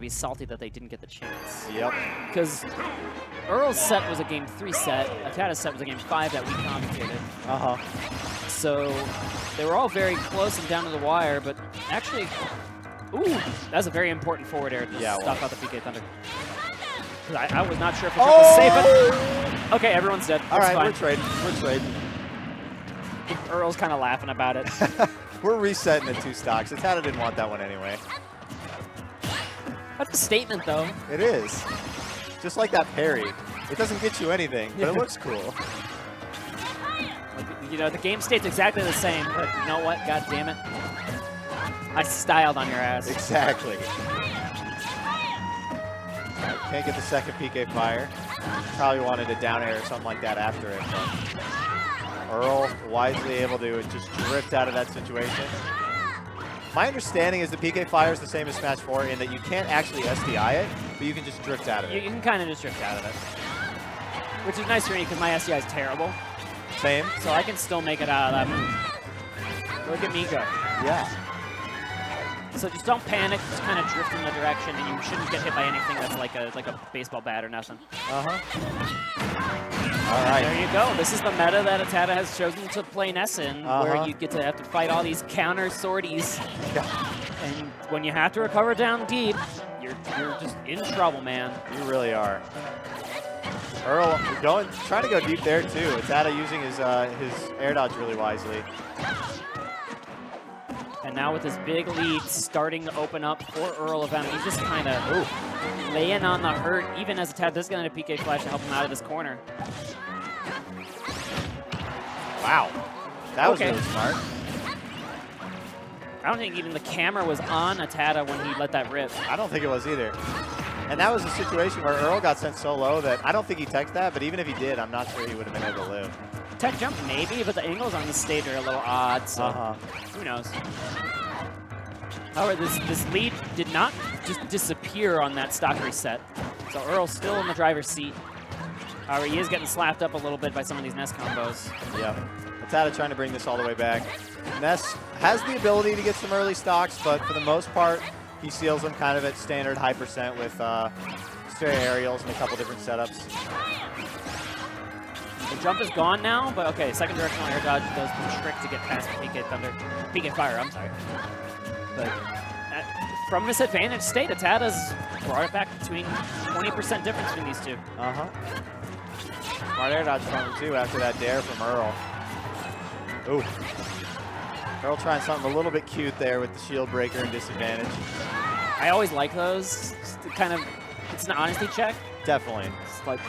be salty that they didn't get the chance. Yep. Because Earl's set was a game 3 set, ATATA's set was a game 5 that we commentated. So they were all very close and down to the wire, but actually, ooh, that's a very important forward air to stop out the PK Thunder. I was not sure if it was safe, but okay, everyone's dead. All right, fine. we're trading. We're trading. Earl's kind of laughing about it. We're resetting the 2 stocks. ATATA didn't want that one anyway. That's a statement, though. It is. Just like that parry. It doesn't get you anything, but it looks cool. You know, the game state's exactly the same, but you know what? God damn it. I styled on your ass. Exactly. Can't get the second PK fire. Probably wanted a down air or something like that after it. But Earl wisely able to just drift out of that situation. My understanding is the PK fire is the same as Smash 4 in that you can't actually SDI it, but you can just drift out of it. You can kind of just drift out of it. Which is nice for me because my SDI is terrible. Same. So I can still make it out of that move. Look at me go. Yeah. So just don't panic, just kind of drift in the direction, and you shouldn't get hit by anything that's like a baseball bat or nothing. All right. There you go. This is the meta that ATATA has chosen to play Ness in, where you get to have to fight all these counter sorties. And when you have to recover down deep, you're just in trouble, man. You really are. Earl trying to go deep there too. ATATA using his air dodge really wisely. And now with this big lead starting to open up for EarlofM, he's just kind of laying on the hurt, even as ATATA does get a PK flash to help him out of this corner. Wow. That was really smart. I don't think even the camera was on ATATA when he let that rip. I don't think it was either. And that was a situation where Earl got sent so low that I don't think he teched that, but even if he did, I'm not sure he would have been able to live. Tech jump maybe, but the angles on the stage are a little odd, so who knows. However, this lead did not just disappear on that stock reset. So Earl's still in the driver's seat. However, he is getting slapped up a little bit by some of these Ness combos. Yeah. ATATA trying to bring this all the way back. Ness has the ability to get some early stocks, but for the most part, he seals them kind of at standard high percent with stereo aerials and a couple different setups. The jump is gone now, but okay, second directional air dodge does the trick to get past the PK Thunder. PK Fire, I'm sorry. But from this advantage state, ATATA's brought it back between 20% difference between these two. Smart air dodge from him too after that dare from Earl. Ooh. Earl trying something a little bit cute there with the shield breaker and disadvantage. I always like those. It's an honesty check. Definitely. It's like,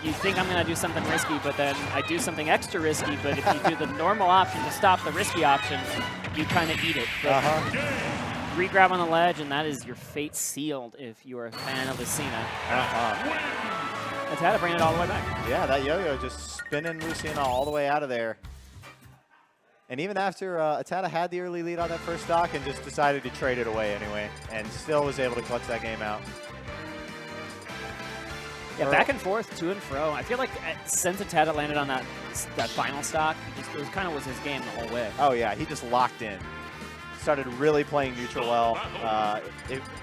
you think I'm going to do something risky, but then I do something extra risky, but if you do the normal option to stop the risky option, you kind of eat it. Re-grab on the ledge, and that is your fate sealed if you are a fan of Lucina. ATATA bringing it all the way back. Yeah, that yo-yo just spinning Lucina all the way out of there. And even after ATATA had the early lead on that first stock and just decided to trade it away anyway, and still was able to clutch that game out. Yeah, back and forth, to and fro. I feel like since ATATA landed on that final stock, it kind of was his game the whole way. Oh yeah, he just locked in. Started really playing neutral well.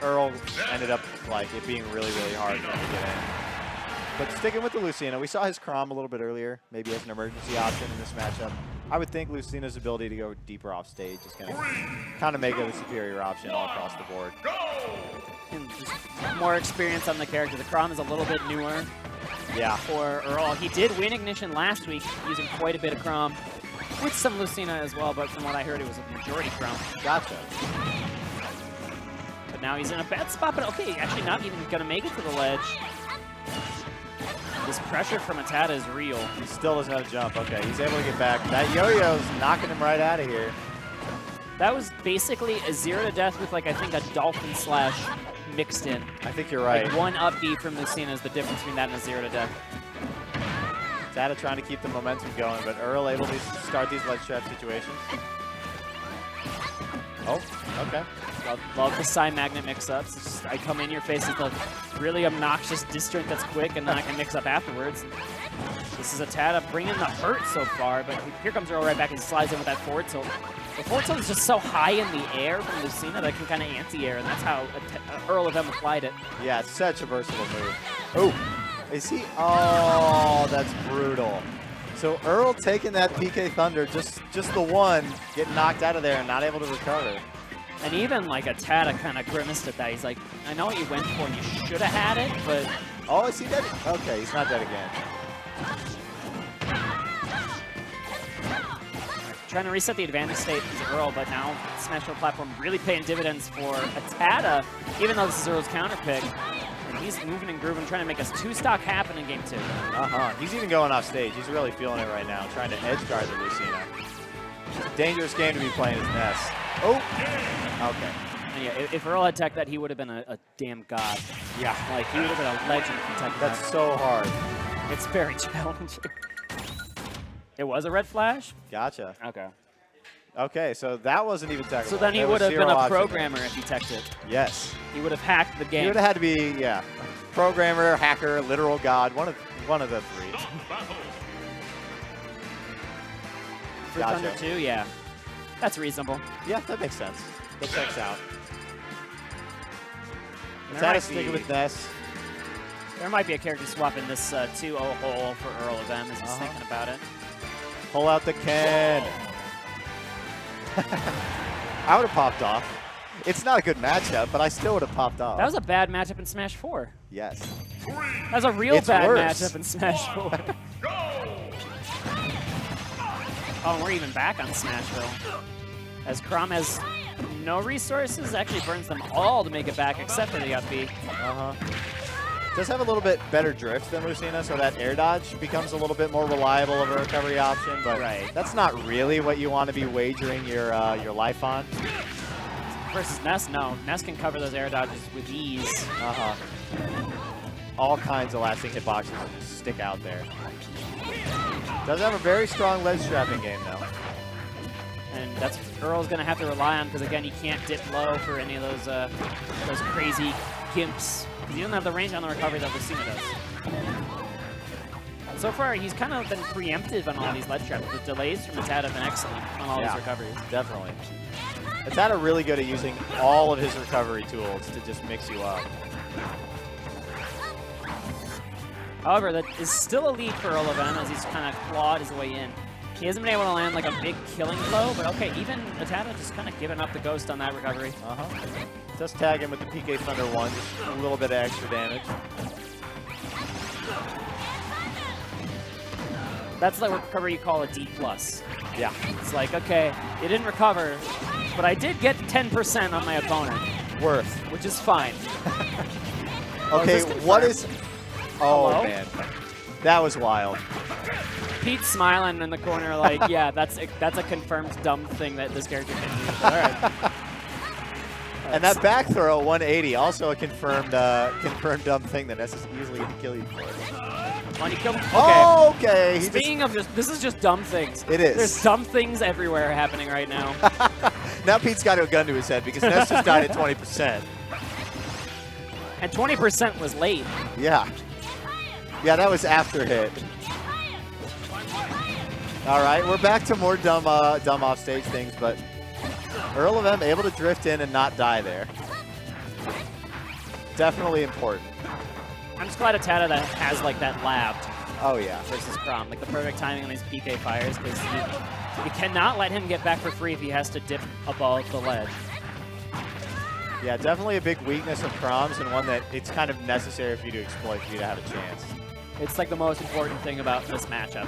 Earl ended up like it being really, really hard for him to get in. But sticking with the Lucina, we saw his Chrom a little bit earlier, maybe as an emergency option in this matchup. I would think Lucina's ability to go deeper off stage is going to kind of make it a superior option all across the board. And just more experience on the character. The Chrom is a little bit newer for Earl. He did win Ignition last week using quite a bit of Chrom, with some Lucina as well, but from what I heard, it was a majority Chrom. Gotcha. But now he's in a bad spot, but okay, actually not even going to make it to the ledge. This pressure from ATATA is real. He still doesn't have a jump. Okay, he's able to get back. That yo-yo's knocking him right out of here. That was basically a 0 to death with, like, I think a dolphin slash mixed in. I think you're right. Like one up B from Lucina is the difference between that and a 0 to death. ATATA trying to keep the momentum going, but Earl able to start these ledge trap situations. Oh, okay. Love the side magnet mix-ups. It's just, I come in your face with a really obnoxious disjoint that's quick, and then I can mix up afterwards. This is ATATA bringing the hurt so far, but here comes Earl right back and slides in with that forward tilt. The forward tilt is just so high in the air from Lucina that it can kind of anti-air, and that's how EarlofM applied it. Yeah, it's such a versatile move. Oh, is he? Oh, that's brutal. So Earl taking that PK Thunder, just the one, getting knocked out of there and not able to recover. And even like ATATA kind of grimaced at that. He's like, I know what you went for and you should have had it, but... Oh, is he dead? Okay, he's not dead again. Trying to reset the advantage state is Earl, but now Smash Bros. Platform really paying dividends for ATATA, even though this is Earl's counter pick. And he's moving and grooving, trying to make us 2-stock happen in game 2. He's even going off stage. He's really feeling it right now, trying to edge guard the Lucina. It's a dangerous game to be playing as Ness. Oh, okay. And yeah, if Earl had tech that, he would have been a damn god. Yeah. Like, he would have been a legend if he tech that. That's so hard. It's very challenging. It was a red flash? Gotcha. Okay. Okay, so that wasn't even technical. So then he would have been a programmer if he teched it. Yes. He would have hacked the game. He would have had to be, yeah, programmer, hacker, literal god, one of the three. For Thunder 2, yeah. That's reasonable. Yeah, that makes sense. That checks out. ATATA sticking with Ness. There might be a character swap in this 2-0 hole for EarlofM as he's thinking about it. Pull out the Ken. I would have popped off. It's not a good matchup, but I still would have popped off. That was a bad matchup in Smash 4. Yes. That was a real bad matchup in Smash 4. Oh, and we're even back on Smashville. As Chrom has no resources, actually burns them all to make it back except for the up B. Does have a little bit better drift than Lucina, so that air dodge becomes a little bit more reliable of a recovery option, but that's not really what you want to be wagering your life on. Versus Ness, no. Ness can cover those air dodges with ease. All kinds of lasting hitboxes just stick out there. Does have a very strong ledge trapping game, though. And that's what Earl's going to have to rely on, because again, he can't dip low for any of those crazy gimps. He doesn't have the range on the recovery that Lucina does. So far, he's kind of been preemptive on all these ledge traps. The delays from ATATA have been excellent on all these recoveries. Definitely. ATATA really good at using all of his recovery tools to just mix you up. However, that is still a lead for EarlofM as he's kind of clawed his way in. He hasn't been able to land like a big killing blow, but okay, even ATATA just kind of giving up the ghost on that recovery. Just tag him with the PK Thunder 1, just a little bit of extra damage. That's the recovery you call a D+. Yeah. It's like, okay, you didn't recover, but I did get 10% on my opponent. Worth. Which is fine. Okay, what is... Oh, Hello? man. That was wild. Pete's smiling in the corner like, yeah, that's a confirmed dumb thing that this character can do. All right. And that back throw, 180, also a confirmed dumb thing that Ness is easily going to kill you for. On you kill him? Okay. Oh, okay. Speaking of just, this is just dumb things. It is. There's dumb things everywhere happening right now. Now Pete's got a gun to his head because Ness just died at 20%. And 20% was late. Yeah. Yeah, that was after hit. All right, we're back to more dumb offstage things, but EarlofM able to drift in and not die there. Definitely important. I'm just glad ATATA that has like that labbed. Oh yeah. Versus Chrom, like the perfect timing on these PK fires, because you cannot let him get back for free if he has to dip above the ledge. Yeah, definitely a big weakness of Chrom's, and one that it's kind of necessary for you to exploit for you to have a chance. It's like the most important thing about this matchup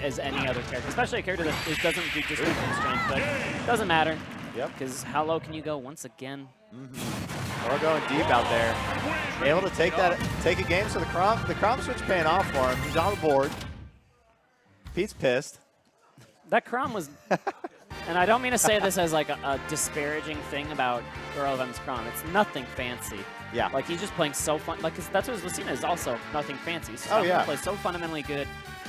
as any other character, especially a character that doesn't do just strength, but it doesn't matter. Yep. Because how low can you go once again? We're going deep out there. Able to take a game, so the Chrom switch paying off for him. He's on the board. Pete's pissed. That Chrom was, and I don't mean to say this as like a disparaging thing about EarlofM's Chrom. It's nothing fancy. Yeah. Like he's just playing so fun. Like that's what Lucina is also nothing fancy. So plays so fundamentally good,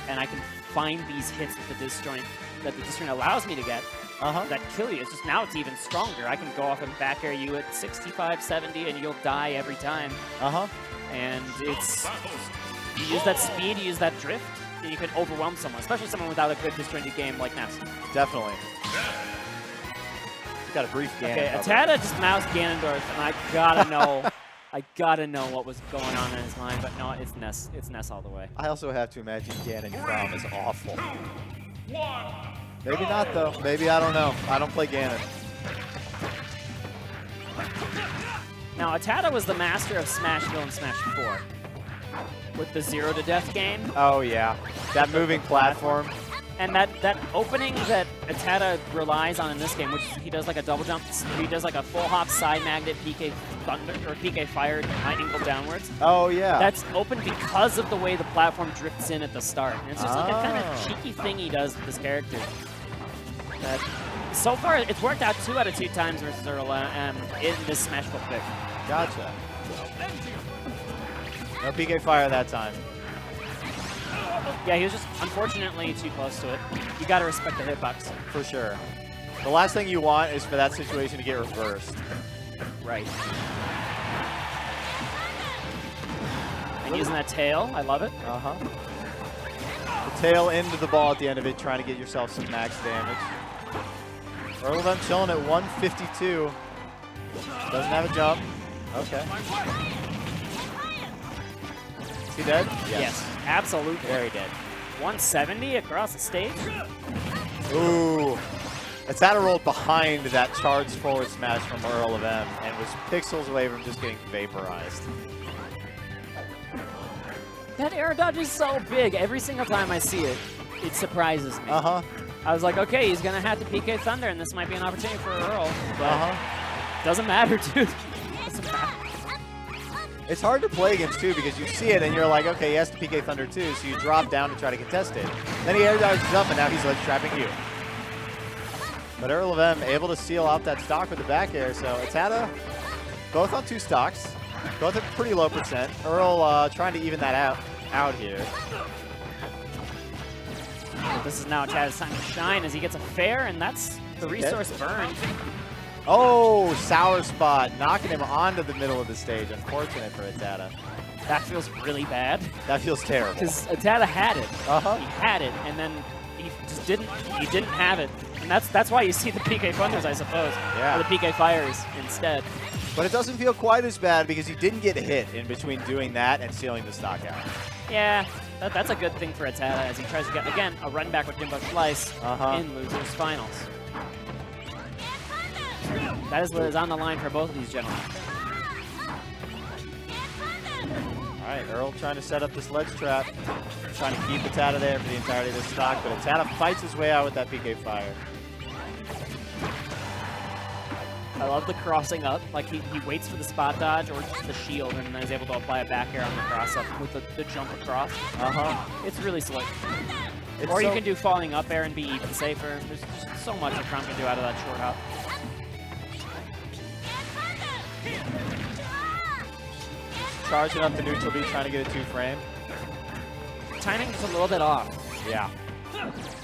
and I can find these hits with the disjoint that the disjoint allows me to get. that kill you. It's just now it's even stronger. I can go off and back air you at 65, 70, and you'll die every time. And it's, you use that speed, you use that drift, and you can overwhelm someone, especially someone without a good disjointed game like Ness. Definitely. Got a brief Ganon. Okay, ATATA just moused Ganondorf, and I gotta know, I gotta know what was going on in his mind, but no, it's Ness. It's Ness all the way. I also have to imagine Ganon Chrom is awful. Maybe not, though. Maybe, I don't know. I don't play Ganon. Now, ATATA was the master of Smashville and Smash 4 with the 0 to death game. Oh, yeah. That moving platform. And that opening that ATATA relies on in this game, which he does like a double jump, he does like a full hop side magnet PK thunder or PK fire lightning bolt downwards. Oh yeah. That's open because of the way the platform drifts in at the start. And it's just like a kind of cheeky thing he does with this character. That so far it's worked out 2 out of 2 times versus EarlofM in this Smashville pick. Gotcha. No PK fire that time. Yeah, he was just unfortunately too close to it. You gotta respect the hitbox. For sure. The last thing you want is for that situation to get reversed. Right. And using that tail, I love it. The tail into the ball at the end of it, trying to get yourself some max damage. EarlofM chilling at 152. Doesn't have a jump. Okay. Is he dead? Yes, absolutely. Very dead. 170 across the stage. Ooh. ATATA rolled behind that charged forward smash from EarlofM and was pixels away from just getting vaporized. That air dodge is so big. Every single time I see it, it surprises me. I was like, okay, he's going to have to PK Thunder, and this might be an opportunity for Earl. But doesn't matter, dude. Doesn't matter. It's hard to play against, too, because you see it and you're like, okay, he has to PK Thunder, too, so you drop down to try to contest it. Then he air dodges up, and now he's ledge trapping you. But EarlofM able to seal out that stock with the back air, so ATATA both on 2 stocks, both at pretty low percent. Earl trying to even that out here. This is now ATATA's time to shine as he gets a fair, and that's the resource burn. Oh, sour spot, knocking him onto the middle of the stage. Unfortunate for ATATA. That feels really bad. That feels terrible. Because ATATA had it. He had it, and then he just didn't. He didn't have it, and that's why you see the PK Thunders, I suppose. Yeah. Or the PK Fires instead. But it doesn't feel quite as bad because he didn't get hit in between doing that and sealing the stock out. Yeah, that's a good thing for ATATA as he tries to get, again, a run back with Jimbo Slice in Losers Finals. That is what is on the line for both of these gentlemen. All right, Earl trying to set up this ledge trap, trying to keep ATATA there for the entirety of this stock, but ATATA fights his way out with that PK Fire. I love the crossing up. Like, he waits for the spot dodge or just the shield and then is able to apply a back air on the cross up with the jump across. It's really slick. Or you can do falling up air and be even safer. There's just so much that Chrom can do out of that short hop. Charging up the neutral B, trying to get a 2-frame. Timing is a little bit off. Yeah.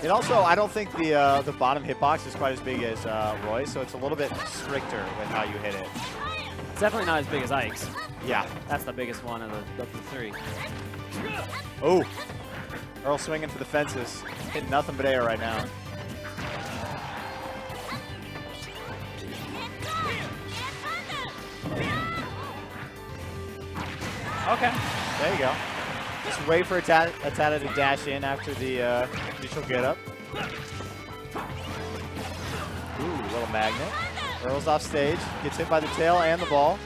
And also, I don't think the bottom hitbox is quite as big as Roy's, so it's a little bit stricter with how you hit it. It's definitely not as big as Ike's. Yeah. That's the biggest one of the 3. Oh. Earl swinging for the fences. Hitting nothing but air right now. Okay. There you go. Just wait for ATATA to dash in after the neutral get up. Ooh, little magnet. Earl's off stage. Gets hit by the tail and the ball.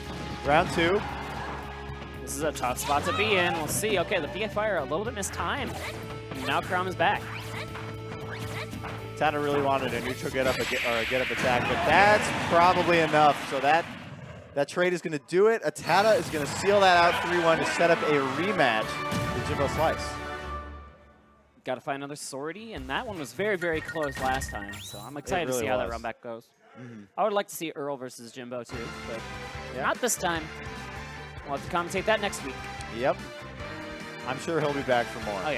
Round 2. This is a tough spot to be in. We'll see. Okay, the PK Fire a little bit mistimed. Now Chrom is back. ATATA really wanted a neutral get up or a get up attack, but that's probably enough. So that trade is going to do it. ATATA is going to seal that out 3-1 to set up a rematch with Jimbo Slice. Got to find another sortie, and that one was very, very close last time. So I'm excited to see how that run back goes. I would like to see Earl versus Jimbo too, but not this time. We'll have to commentate that next week. Yep. I'm sure he'll be back for more. Oh, yeah.